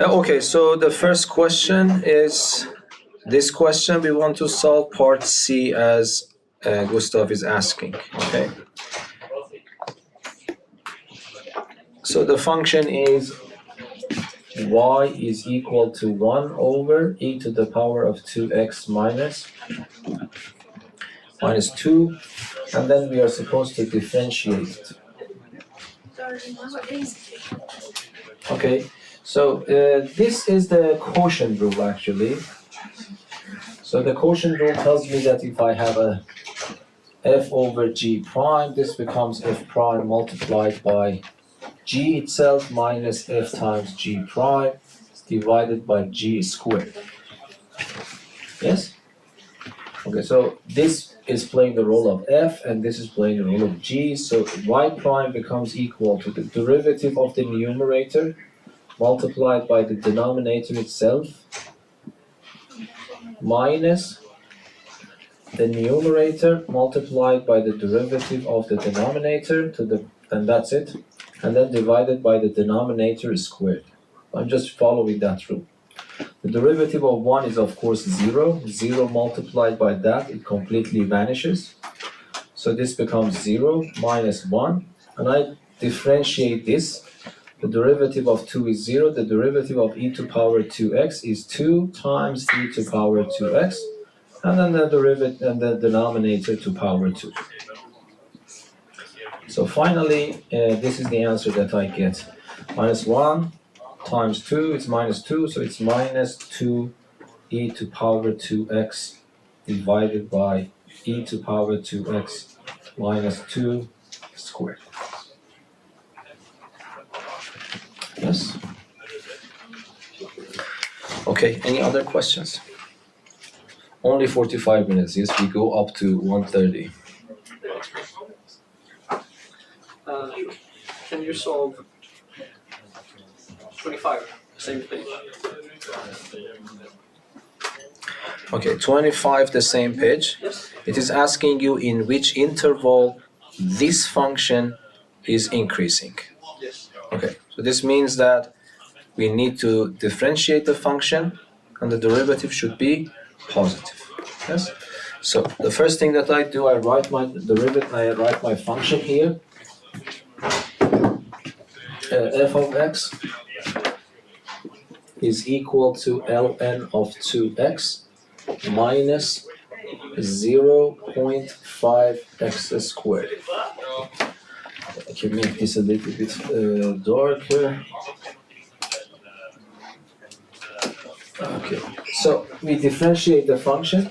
Okay, so the first question is this question. We want to solve part C as Gustav is asking. Okay. So the function is y is equal to 1 over e to the power of 2x minus 2, and then we are supposed to differentiate it. Okay, so this is the quotient rule actually. So the quotient rule tells me that if I have a f over g prime, this becomes f prime multiplied by g itself minus f times g prime divided by g squared. Yes? Okay, so this is playing the role of f and this is playing the role of g, so y prime becomes equal to the derivative of the numerator multiplied by the denominator itself minus the numerator multiplied by the derivative of the denominator and that's it, and then divided by the denominator squared. I'm just following that rule. The derivative of 1 is of course 0. 0 multiplied by that, it completely vanishes. So this becomes 0 minus 1, and I differentiate this. The derivative of 2 is 0. The derivative of e to power 2x is 2 times e to power 2x, and then the derivative and the denominator to power 2. So finally, this is the answer that I get. Minus 1 times 2, it's minus 2, so it's minus 2 e to power 2x divided by e to power 2x minus 2 squared. Yes? Okay, any other questions? Only 45 minutes, yes, we go up to 1:30. Can you solve 25, same page? Okay, 25, the same page. Yes. It is asking you in which interval this function is increasing. Yes. Okay, so this means that we need to differentiate the function and the derivative should be positive. Yes? So the first thing that I do, I write my derivative, I write my function here. F of x is equal to ln of 2x minus 0.5x squared. I can make this a little bit darker. Okay, so we differentiate the function.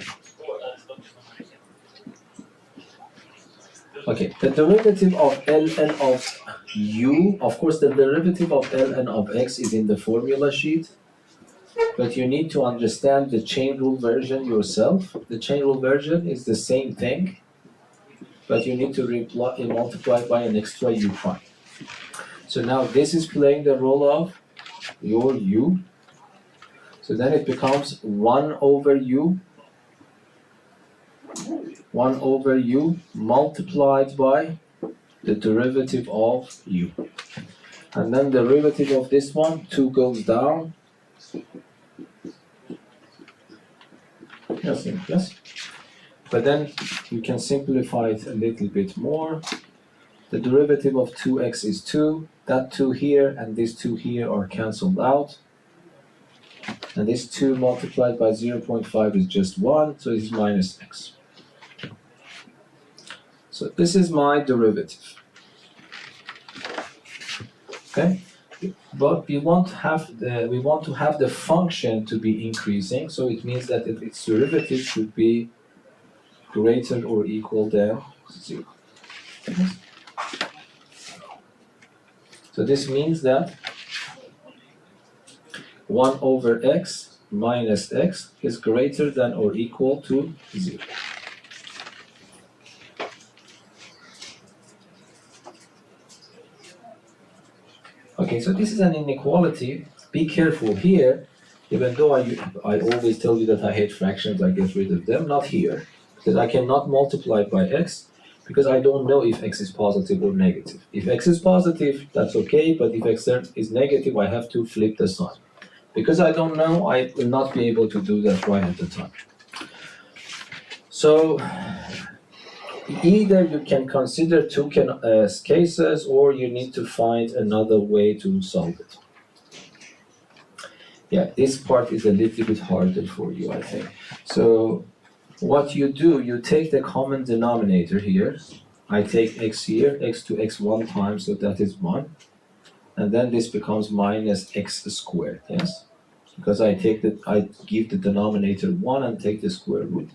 Okay, the derivative of ln of u, of course the derivative of ln of x is in the formula sheet, but you need to understand the chain rule version yourself. The chain rule version is the same thing, but you need to multiply by an extra u prime. So now this is playing the role of your u. So then it becomes 1 over u multiplied by the derivative of u. And then the derivative of this one, 2 goes down. Yes. But then you can simplify it a little bit more. The derivative of 2x is 2. That 2 here and this 2 here are cancelled out. And this 2 multiplied by 0.5 is just 1, so it is minus x. So this is my derivative. Okay? But we want to have the function to be increasing, so it means that its derivative should be greater or equal than 0. Okay? So this means that 1 over x minus x is greater than or equal to 0. Okay, so this is an inequality. Be careful here, even though I always tell you that I hate fractions, I get rid of them, not here. Because I cannot multiply by x, because I don't know if x is positive or negative. If x is positive, that's okay, but if x is negative, I have to flip the sign. Because I don't know, I will not be able to do that right at the time. So either you can consider two cases, or you need to find another way to solve it. Yeah, this part is a little bit harder for you, I think. So what you do, you take the common denominator here. I take x here, x to x one time, so that is 1. And then this becomes minus x squared, yes? Because I give the denominator 1 and take the square root,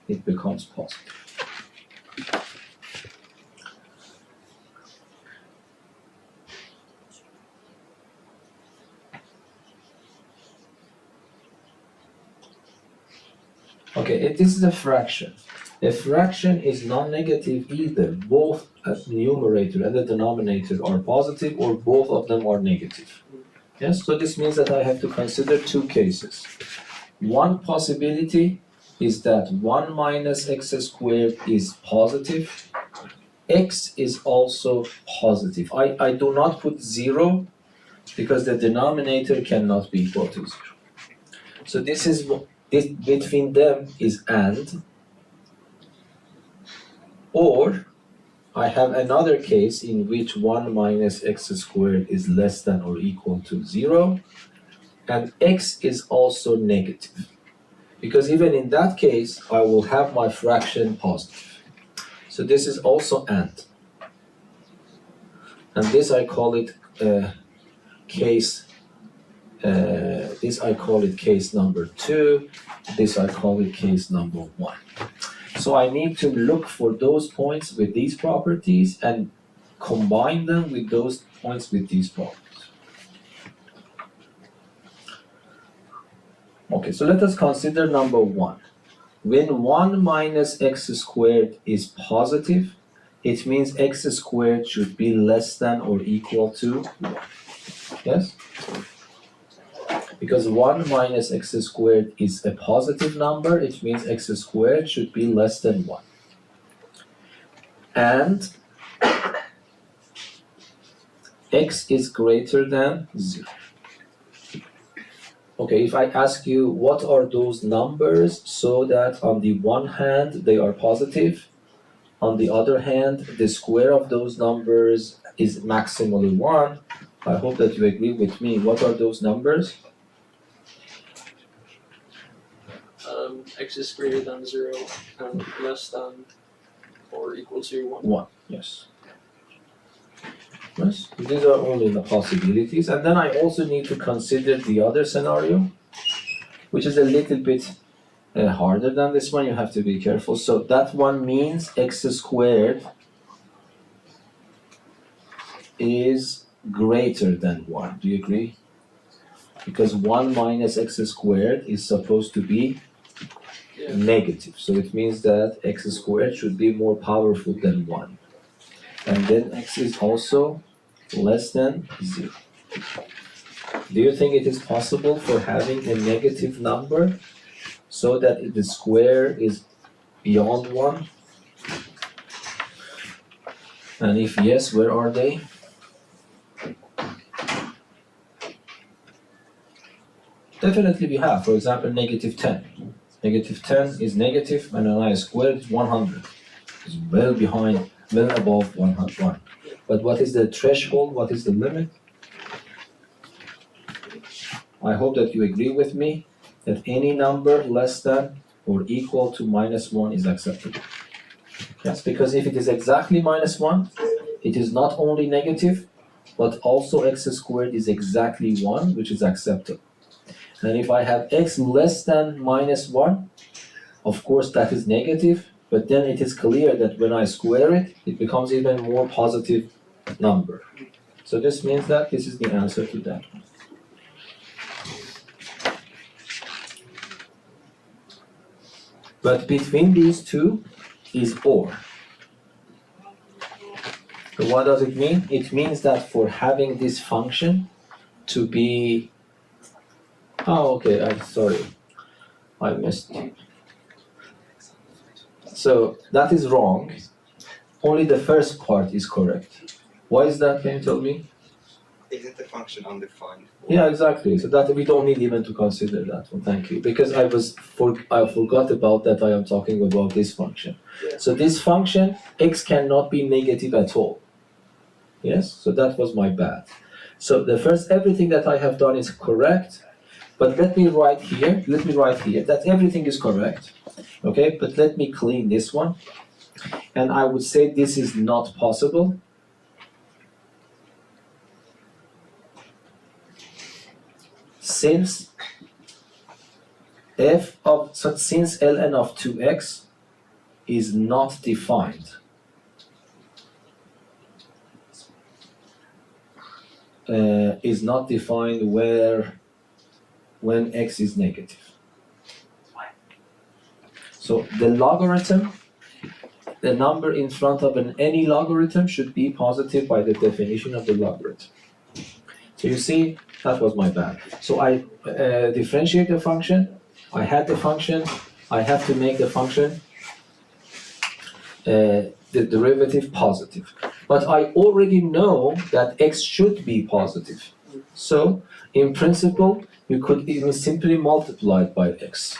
it becomes positive. Okay, this is a fraction. A fraction is non-negative either. Both the numerator and the denominator are positive, or both of them are negative. Yes, so this means that I have to consider two cases. One possibility is that 1 minus x squared is positive. X is also positive. I do not put 0 because the denominator cannot be equal to 0. So this between them is and. Or I have another case in which 1 minus x squared is less than or equal to 0, and x is also negative. Because even in that case, I will have my fraction positive. So this is also and. And this I call it case number 2. This I call it case number 1. So I need to look for those points with these properties and combine them with those points with these properties. Okay, so let us consider number 1. When 1 minus x squared is positive, it means x squared should be less than or equal to 1. Yes? Because 1 minus x squared is a positive number, it means x squared should be less than 1. And x is greater than 0. Okay, if I ask you what are those numbers, so that on the one hand they are positive, on the other hand the square of those numbers is maximally 1, I hope that you agree with me. What are those numbers? X is greater than 0 and less than or equal to 1. 1, yes. Yes, these are only the possibilities. And then I also need to consider the other scenario, which is a little bit harder than this one. You have to be careful. So that one means x squared is greater than 1. Do you agree? Because 1 minus x squared is supposed to be negative. So it means that x squared should be more powerful than 1. And then x is also less than 0. Do you think it is possible for having a negative number so that the square is beyond 1? And if yes, where are they? Definitely we have. For example, negative 10. Negative 10 is negative, and then I squared is 100. It's well behind, well above 101. But what is the threshold? What is the limit? I hope that you agree with me that any number less than or equal to -1 is acceptable. Yes, because if it is exactly -1, it is not only negative, but also x squared is exactly 1, which is acceptable. And if I have x less than -1, of course that is negative, but then it is clear that when I square it, it becomes even more positive number. So this means that this is the answer to that. But between these two is or. So what does it mean? It means that for having this function to be... Oh, okay, I'm sorry. I missed. So that is wrong. only the first part is correct. Why is that? Can you tell me? Isn't the function undefined? Yeah, exactly. So that we don't need even to consider that one. Thank you. Because I forgot about that. I am talking about this function. Yeah. So this function x cannot be negative at all. Yes. So that was my bad. So the first everything that I have done is correct. But let me write here that everything is correct. Okay. But let me clean this one. And I would say this is not possible. Since since ln of 2x is not defined, when x is negative. So the logarithm, the number in front of any logarithm should be positive by the definition of the logarithm. So you see, that was my bad. So I differentiate the function. I had the function. I have to make the function the derivative positive. But I already know that x should be positive. So in principle, you could even simply multiply it by x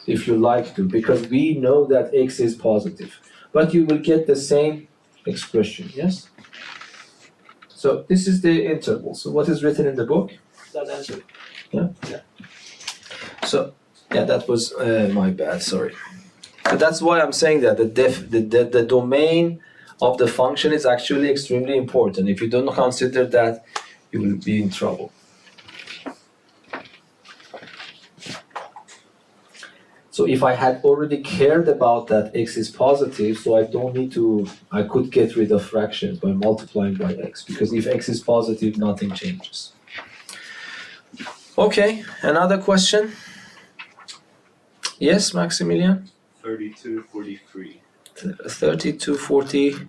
if you like to, because we know that x is positive. But you will get the same expression, yes? So this is the interval. So what is written in the book? That answer. So, yeah, that was my bad, sorry. So that's why I'm saying that the domain of the function is actually extremely important. If you don't consider that, you will be in trouble. So if I had already cared about that x is positive, so I could get rid of fractions by multiplying by x, because if x is positive, nothing changes. Okay, another question? Yes, Maximilian? 3243. 3240.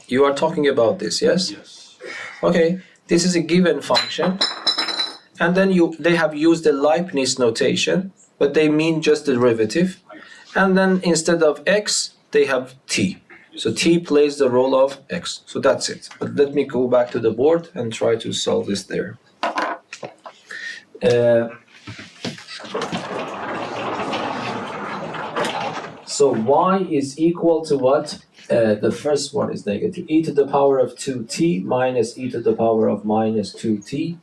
You are talking about this, yes? Yes. Okay, this is a given function. And then they have used the Leibniz notation, but they mean just the derivative. And then instead of x, they have t. So t plays the role of x. So that's it. But let me go back to the board and try to solve this there. So y is equal to what? The first one is negative. E to the power of 2t minus e to the power of minus 2t.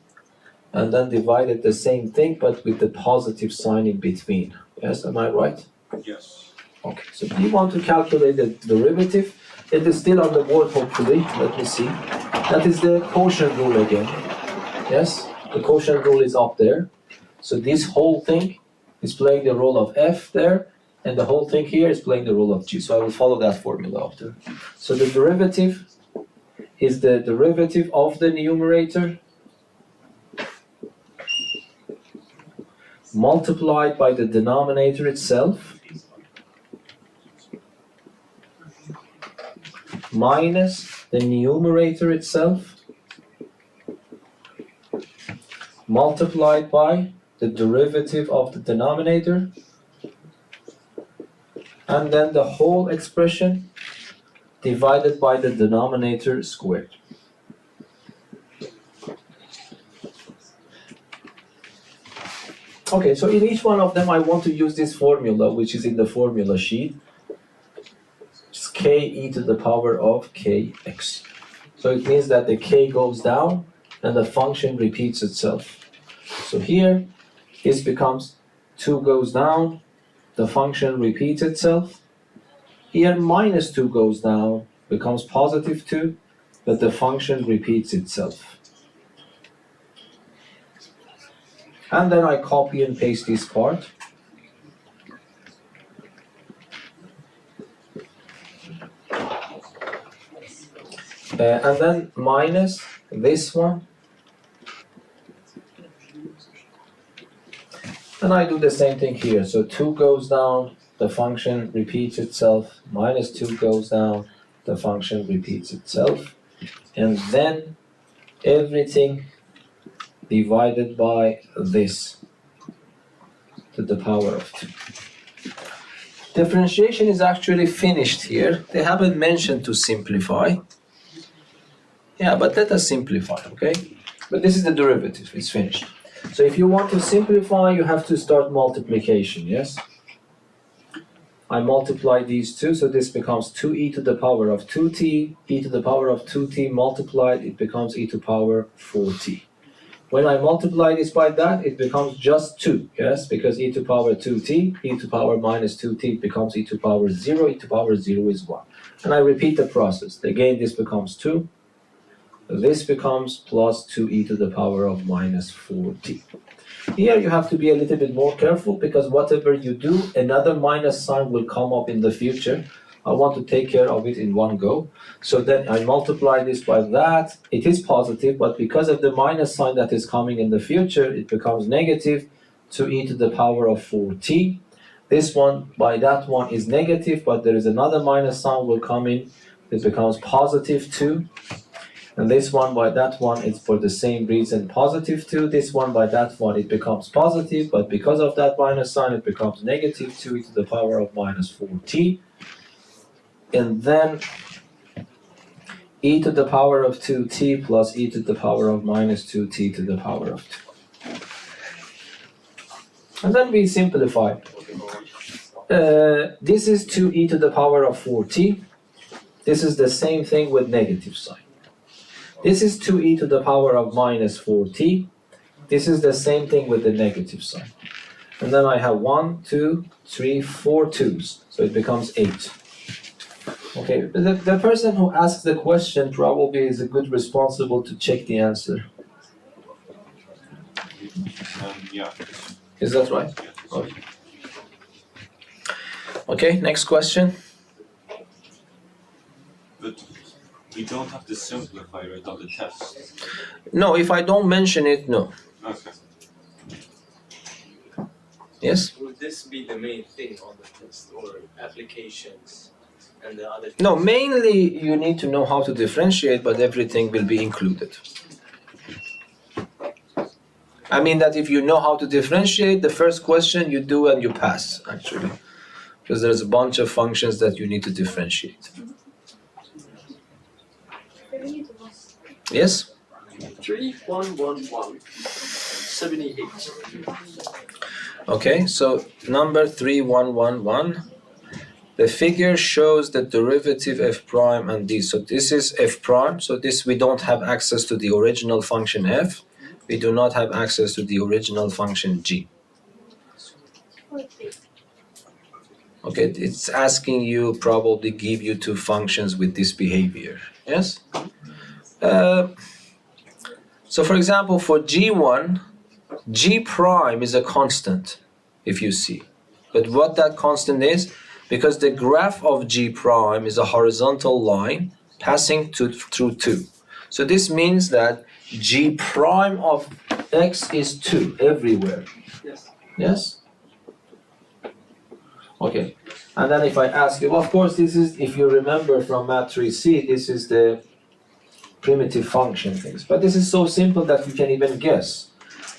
And then divided the same thing, but with the positive sign in between. Yes, am I right? Yes. Okay, so if you want to calculate the derivative, it is still on the board, hopefully. Let me see. That is the quotient rule again. Yes, the quotient rule is up there. So this whole thing is playing the role of f there, and the whole thing here is playing the role of g. So I will follow that formula after. So the derivative is the derivative of the numerator multiplied by the denominator itself minus the numerator itself multiplied by the derivative of the denominator, and then the whole expression divided by the denominator squared. Okay, so in each one of them I want to use this formula, which is in the formula sheet. It's k e to the power of kx. So it means that the k goes down and the function repeats itself. So here this becomes 2 goes down, the function repeats itself. Here minus 2 goes down, becomes positive 2, but the function repeats itself. And then I copy and paste this part. And then minus this one. And I do the same thing here. So 2 goes down, the function repeats itself. Minus 2 goes down, the function repeats itself. And then everything divided by this to the power of 2. Differentiation is actually finished here. They haven't mentioned to simplify. Yeah, but let us simplify, okay? But this is the derivative, it's finished. So if you want to simplify, you have to start multiplication, yes? I multiply these two, so this becomes 2e to the power of 2t, e to the power of 2t multiplied, it becomes e to the power 4t. When I multiply this by that, it becomes just 2, yes? Because e to the power 2t, e to the power minus 2t becomes e to the power 0, e to the power 0 is 1. And I repeat the process. Again, this becomes 2. This becomes plus 2e to the power of minus 4t. Here you have to be a little bit more careful because whatever you do, another minus sign will come up in the future. I want to take care of it in one go. So then I multiply this by that. It is positive, but because of the minus sign that is coming in the future, it becomes negative 2e to the power of 4t. This one by that one is negative, but there is another minus sign will come in. It becomes positive 2. And this one by that one is for the same reason positive 2. This one by that one it becomes positive, but because of that minus sign it becomes negative 2e to the power of minus 4t. And then e to the power of 2t plus e to the power of minus 2t to the power of 2. And then we simplify. This is 2e to the power of 4t. This is the same thing with negative sign. This is 2e to the power of minus 4t. This is the same thing with the negative sign. And then I have 1, 2, 3, 4 2's. So it becomes 8. Okay, the person who asks the question probably is a good responsible to check the answer. Yeah. Is that right? Okay. Okay, next question. But we don't have to simplify right on the test. No, if I don't mention it, no. Okay. Yes? Would this be the main thing on the test or applications and the other things? No, mainly you need to know how to differentiate, but everything will be included. I mean that if you know how to differentiate, the first question you do and you pass, actually. Because there's a bunch of functions that you need to differentiate. Yes? 3111. 78. Okay, so number 3111. The figure shows the derivative f prime and d. So this is f prime, so this we don't have access to the original function f. We do not have access to the original function g. Okay, it's asking you probably give you two functions with this behavior. Yes? So for example, for g1, g prime is a constant, if you see. But what that constant is, because the graph of g prime is a horizontal line passing through 2. So this means that g prime of x is 2 everywhere. Yes. Yes? Okay. And then if I ask you, well, of course, this is, if you remember from Math 3C, this is the primitive function things. But this is so simple that you can even guess.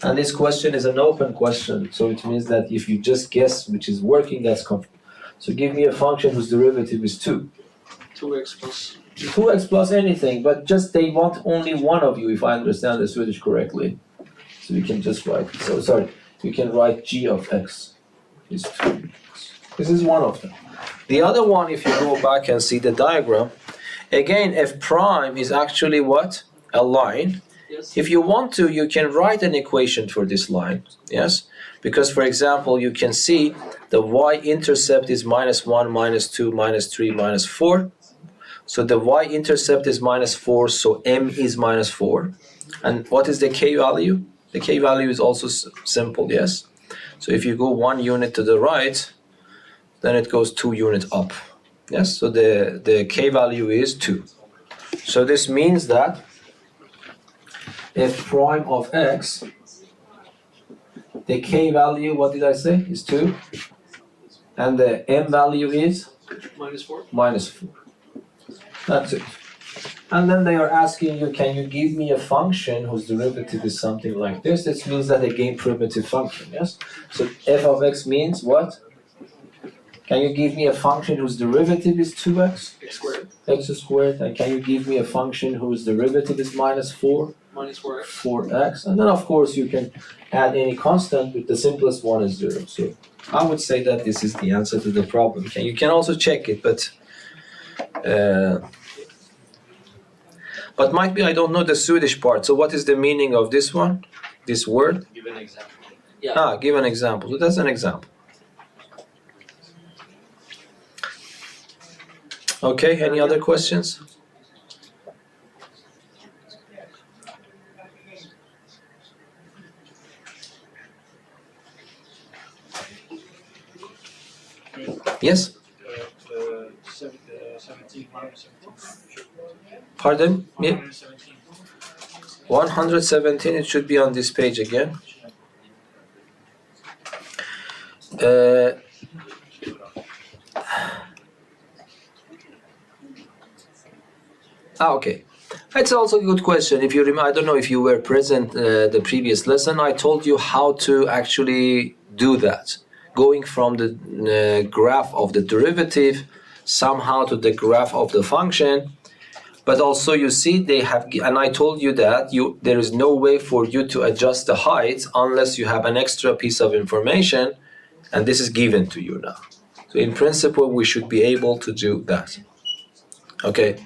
And this question is an open question. So it means that if you just guess which is working, that's comfortable. So give me a function whose derivative is 2. 2x plus. 2x plus anything, but just they want only one of you, if I understand the Swedish correctly. So we can just write, so sorry, we can write g of x is 2. This is one of them. The other one, if you go back and see the diagram, again, f prime is actually what? A line. Yes. If you want to, you can write an equation for this line, yes? Because, for example, you can see the y-intercept is minus 1, minus 2, minus 3, minus 4. So the y-intercept is minus 4, so m is minus 4. And what is the k-value? The k-value is also simple, yes? So if you go 1 unit to the right, then it goes 2 units up, yes? So the k-value is 2. So this means that f prime of x, the k-value, what did I say, is 2. And the m value is? Minus 4. Minus 4. That's it. And then they are asking you, can you give me a function whose derivative is something like this? This means that again primitive function, yes? So f of x means what? Can you give me a function whose derivative is 2x? X squared X squared. And can you give me a function whose derivative is minus 4? minus 4x. 4x. And then of course you can add any constant, with the simplest one is 0. So I would say that this is the answer to the problem. You can also check it, but might be I don't know the Swedish part. So what is the meaning of this one? This word? Give an example. Yeah. Give an example. So that's an example. Okay, any other questions? Yes? 17 minus 17. Pardon? Yeah. 117. 117, it should be on this page again. Okay. That's also a good question. If you remember, I don't know if you were present the previous lesson, I told you how to actually do that. Going from the graph of the derivative somehow to the graph of the function. But also you see they have, and I told you that there is no way for you to adjust the height unless you have an extra piece of information, and this is given to you now. So in principle, we should be able to do that. Okay.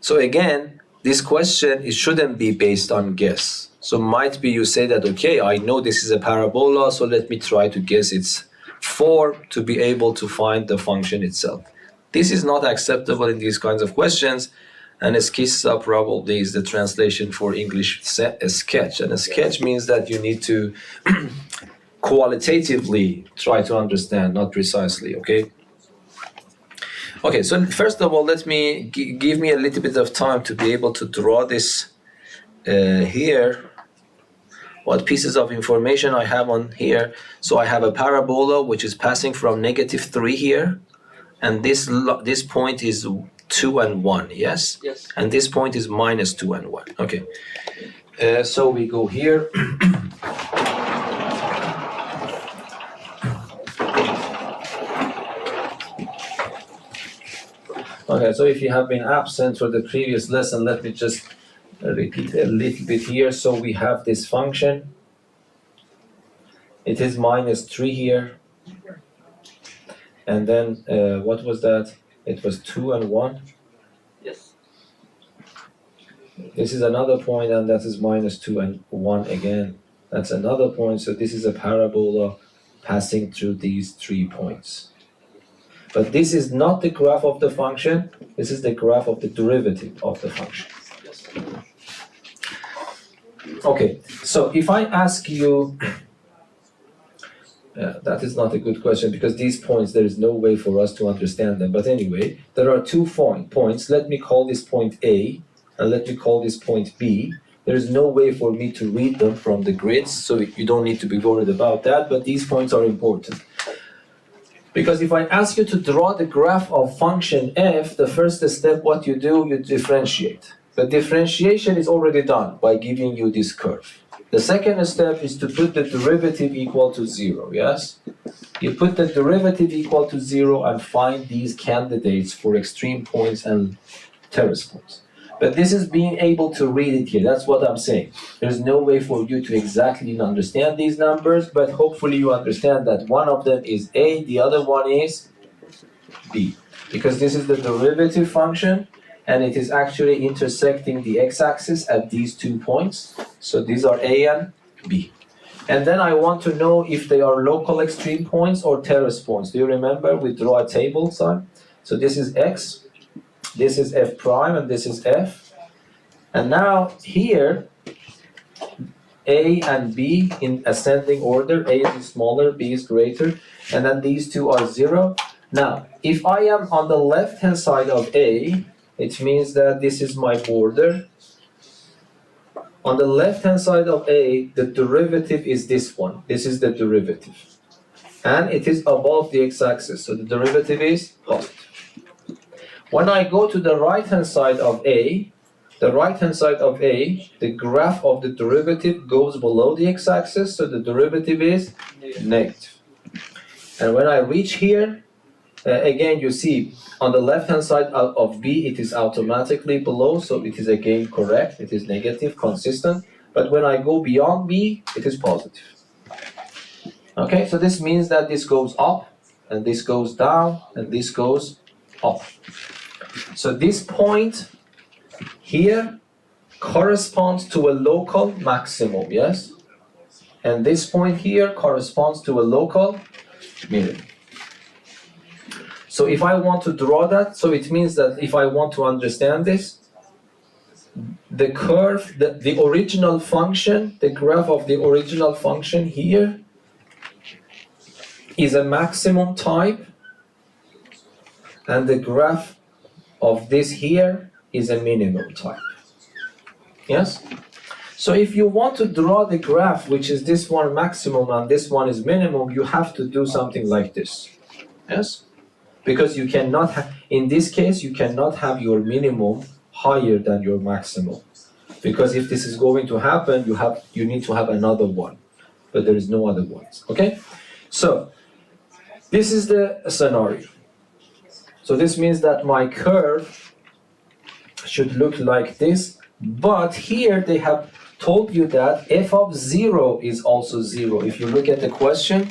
So again, this question, it shouldn't be based on guess. So might be you say that, okay, I know this is a parabola, so let me try to guess its form to be able to find the function itself. This is not acceptable in these kinds of questions, and a skissa probably is the translation for English a sketch. And a sketch means that you need to qualitatively try to understand, not precisely, okay? Okay, so first of all, let me give me a little bit of time to be able to draw this here. What pieces of information I have on here. So I have a parabola which is passing from -3 here, and this point is 2 and 1, yes? Yes. And this point is -2 and 1, okay. So we go here. Okay, so if you have been absent for the previous lesson, let me just repeat a little bit here. So we have this function. It is -3 here. And then, what was that? It was 2 and 1. Yes. This is another point, and that is -2 and 1 again. That's another point. So this is a parabola passing through these 3 points. But this is not the graph of the function. This is the graph of the derivative of the function. Yes. Okay, so if I ask you, that is not a good question, because these points, there is no way for us to understand them. But anyway, there are 2 points. Let me call this point A, and let me call this point B. There is no way for me to read them from the grids, so you don't need to be worried about that, but these points are important. Because if I ask you to draw the graph of function f, the first step, what you do, you differentiate. The differentiation is already done by giving you this curve. The second step is to put the derivative equal to 0, yes? You put the derivative equal to 0 and find these candidates for extreme points and terrace points. But this is being able to read it here, that's what I'm saying. There's no way for you to exactly understand these numbers, but hopefully you understand that one of them is A, the other one is B. Because this is the derivative function, and it is actually intersecting the x-axis at these 2 points. So these are A and B. And then I want to know if they are local extreme points or terrace points. Do you remember? We draw a table sign. So this is x, this is f prime, and this is f. And now here, A and B in ascending order. A is smaller, B is greater. And then these two are 0. Now, if I am on the left-hand side of A, it means that this is my border. On the left-hand side of A, the derivative is this one. This is the derivative. And it is above the x-axis, so the derivative is positive. When I go to the right-hand side of A, the graph of the derivative goes below the x-axis, so the derivative is negative. And when I reach here, again, you see on the left-hand side of B, it is automatically below, so it is again correct. It is negative, consistent. But when I go beyond B, it is positive. Okay, so this means that this goes up, and this goes down, and this goes up. So this point here corresponds to a local maximum, yes? And this point here corresponds to a local minimum. So if I want to draw that, so it means that if I want to understand this, the curve, the original function, the graph of the original function here is a maximum type, and the graph of this here is a minimum type. Yes? So if you want to draw the graph, which is this one maximum and this one is minimum, you have to do something like this. Yes? Because you cannot have, in this case, you cannot have your minimum higher than your maximum. Because if this is going to happen, you need to have another one. But there is no other ones. Okay? So this is the scenario. So this means that my curve should look like this, but here they have told you that f of 0 is also 0. If you look at the question,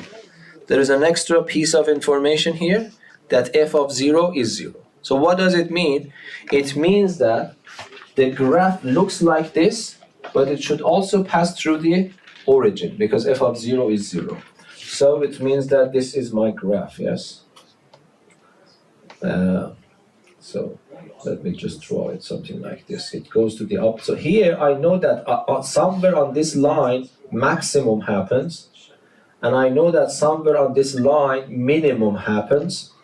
there is an extra piece of information here that f of 0 is 0. So what does it mean? It means that the graph looks like this, but it should also pass through the origin because f of 0 is 0. So it means that this is my graph, yes? So let me just draw it something like this. It goes to the up. So here I know that somewhere on this line maximum happens, and I know that somewhere on this line minimum happens,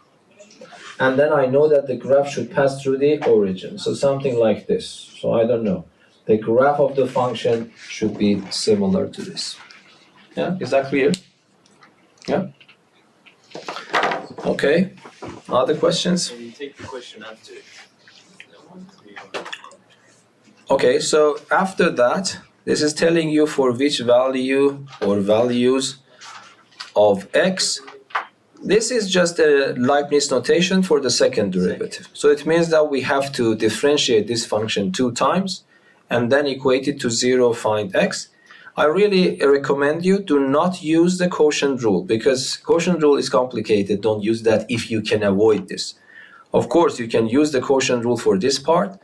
and then I know that the graph should pass through the origin. So something like this. So I don't know. The graph of the function should be similar to this. Yeah, is that clear? Yeah. Okay. Other questions? And you take the question after. Okay, so after that, this is telling you for which value or values of x. This is just a Leibniz notation for the second derivative. So it means that we have to differentiate this function 2 times and then equate it to 0, find x. I really recommend you do not use the quotient rule because quotient rule is complicated. Don't use that if you can avoid this. Of course, you can use the quotient rule for this part,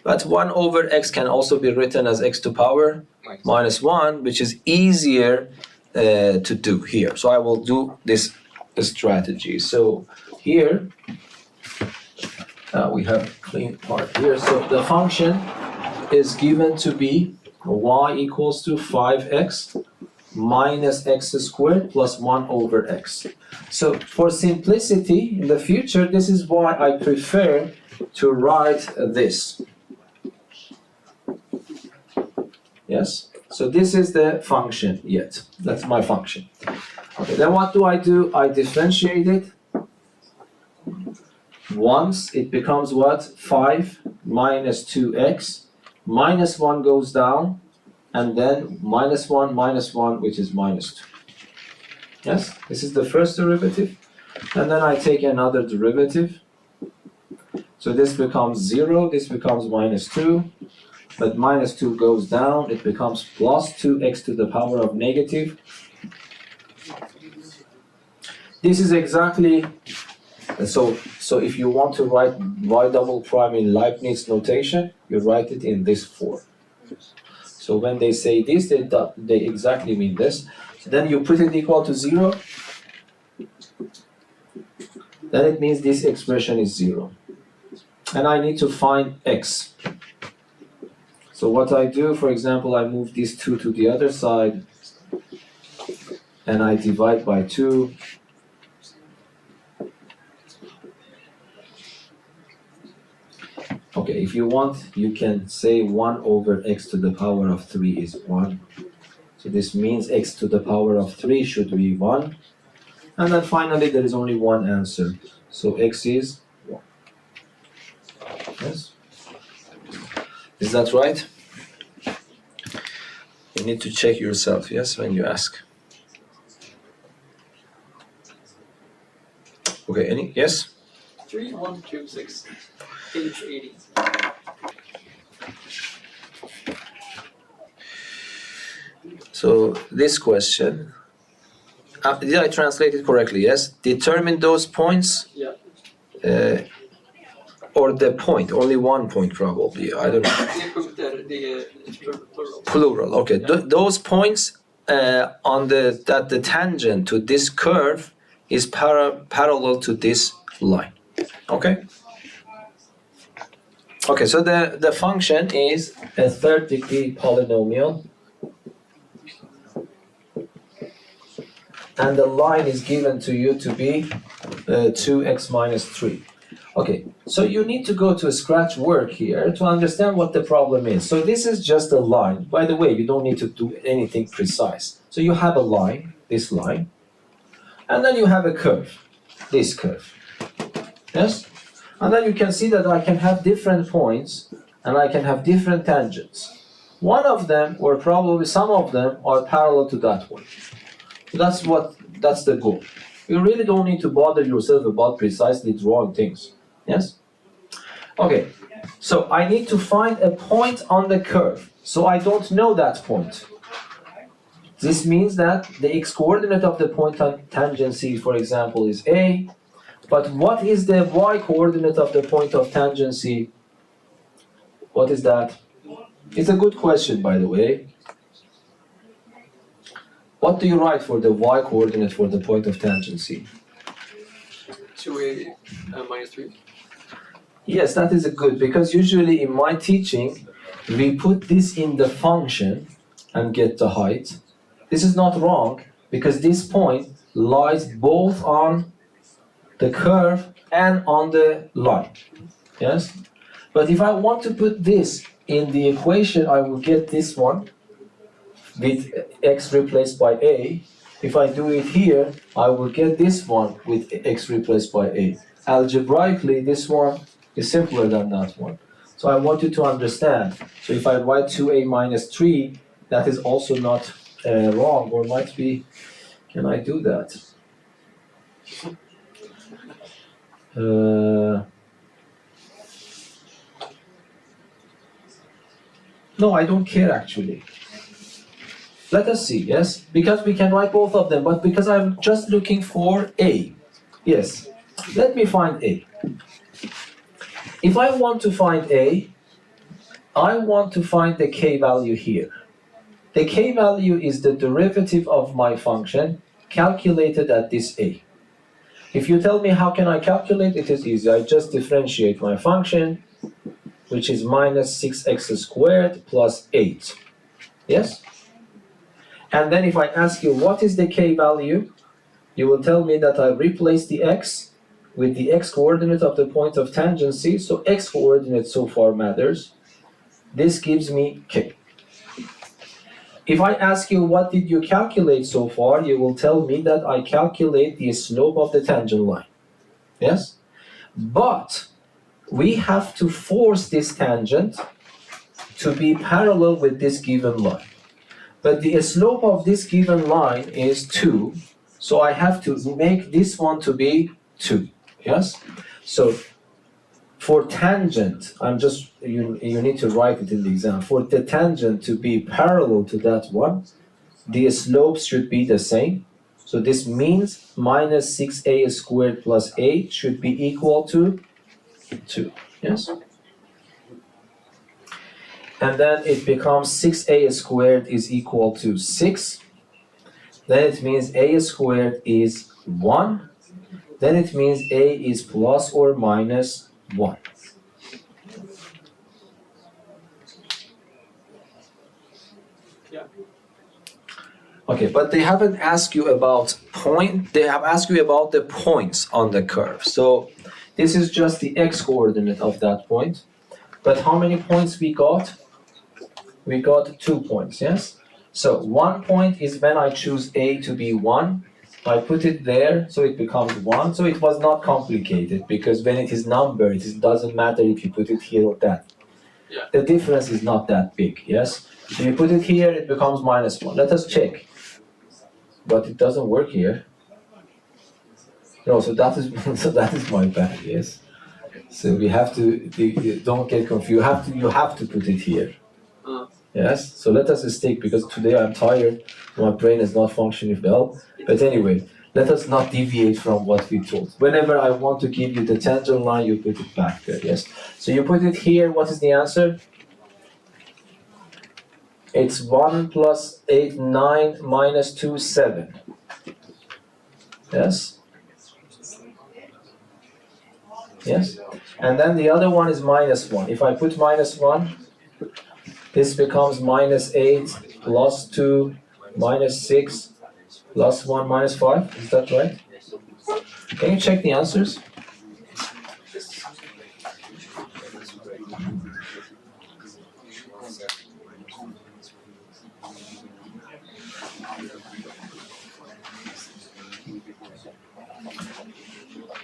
but 1 over x can also be written as x to power minus 1, which is easier to do here. So I will do this strategy. So here we have a clean part here. So the function is given to be y equals to 5x minus x squared plus 1 over x. So for simplicity in the future, this is why I prefer to write this. Yes? So this is the function yet. That's my function. Okay, then what do? I differentiate it. Once it becomes what? 5 minus 2x. Minus 1 goes down. And then minus 1, which is minus 2. Yes? This is the first derivative. And then I take another derivative. So this becomes 0. This becomes minus 2. But minus 2 goes down. It becomes plus 2x to the power of negative. This is exactly, so if you want to write y double prime in Leibniz notation, you write it in this form. So when they say this, they exactly mean this. So then you put it equal to 0, then it means this expression is 0. And I need to find x. So what I do, for example, I move this 2 to the other side, and I divide by 2. Okay, if you want, you can say 1 over x to the power of 3 is 1. So this means x to the power of 3 should be 1. And then finally, there is only one answer. So x is 1. Yes? Is that right? You need to check yourself, yes, when you ask. Okay, any, yes? 3126, page 80. So this question, did I translate it correctly? Yes? Determine those points Yeah. or the point, only one point probably, I don't know. Det är punkter, det är plural. Plural, okay. Those points on that the tangent to this curve is parallel to this line. Okay? Okay, so the function is a third-degree polynomial. And the line is given to you to be 2x minus 3. Okay, so you need to go to a scratch work here to understand what the problem is. So this is just a line. By the way, you don't need to do anything precise. So you have a line, this line, and then you have a curve, this curve. Yes? And then you can see that I can have different points and I can have different tangents. One of them, or probably some of them, are parallel to that one. So that's the goal. You really don't need to bother yourself about precisely drawing things. Yes? Okay, so I need to find a point on the curve. So I don't know that point. This means that the x-coordinate of the point on tangency, for example, is A. But what is the y-coordinate of the point of tangency? What is that? It's a good question, by the way. What do you write for the y-coordinate for the point of tangency? 2a minus 3. Yes, that is a good, because usually in my teaching, we put this in the function and get the height. This is not wrong, because this point lies both on the curve and on the line. Yes? But if I want to put this in the equation, I will get this one with x replaced by a. If I do it here, I will get this one with x replaced by a. Algebraically, this one is simpler than that one. So I want you to understand. So if I write 2a minus 3, that is also not wrong, or might be. Can I do that? No, I don't care actually. Let us see, yes? Because we can write both of them, but because I'm just looking for A. Yes, let me find A. If I want to find A, I want to find the k value here. The k value is the derivative of my function calculated at this A. If you tell me how can I calculate, it is easy. I just differentiate my function, which is minus 6x squared plus 8. Yes? And then if I ask you what is the k value, you will tell me that I replace the x with the x-coordinate of the point of tangency. So x-coordinate so far matters. This gives me k. If I ask you what did you calculate so far, you will tell me that I calculate the slope of the tangent line. Yes? But we have to force this tangent to be parallel with this given line. But the slope of this given line is 2, so I have to make this one to be 2. Yes? So for tangent, you need to write it in the exam. For the tangent to be parallel to that one, the slopes should be the same. So this means minus 6a squared plus 8 should be equal to 2. Yes? And then it becomes 6a squared is equal to 6. Then it means a squared is 1. Then it means a is plus or minus 1. Yeah. Okay, but they haven't asked you about they have asked you about the points on the curve. So this is just the x-coordinate of that point. But how many points we got? We got 2 points, yes? So 1 point is when I choose A to be 1. I put it there, so it becomes 1. So it was not complicated, because when it is numbered, it doesn't matter if you put it here or that. Yeah. The difference is not that big, yes? So you put it here, it becomes minus 1. Let us check. But it doesn't work here. No, so that is so that is my bad. Yes. So we have to don't get confused. You have to put it here. Yes. So let us stick because today I'm tired. My brain is not functioning well. But anyway, let us not deviate from what we told. Whenever I want to give you the tangent line, you put it back there. Yes. So you put it here. What is the answer? It's 1 plus 8, 9 minus 2, 7. Yes? Yes? And then the other one is minus 1. If I put minus 1, this becomes minus 8 plus 2 minus 6 plus 1 minus 5. Is that right? Can you check the answers?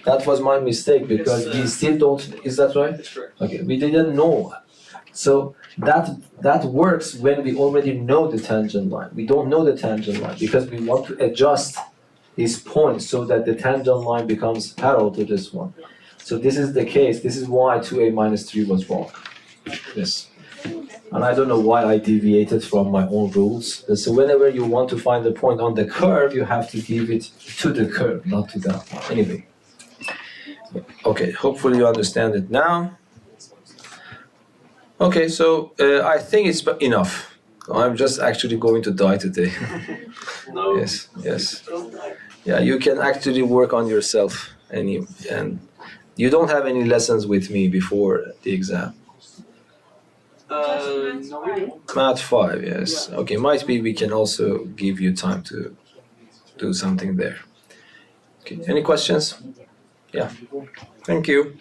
That was my mistake because we still don't. Is that right? That's correct. Okay, we didn't know. So that works when we already know the tangent line. We don't know the tangent line because we want to adjust these points so that the tangent line becomes parallel to this one. So this is the case. This is why 2a minus 3 was wrong. Yes. And I don't know why I deviated from my own rules. So whenever you want to find the point on the curve, you have to give it to the curve, not to that one. Anyway. Okay, hopefully you understand it now. Okay, so I think it's enough. I'm just actually going to die today. No. Yes, yes. Yeah, you can actually work on yourself, and you don't have any lessons with me before the exam. No, we do. Math 5, yes. Okay, might be we can also give you time to do something there. Okay, any questions? Yeah. Thank you.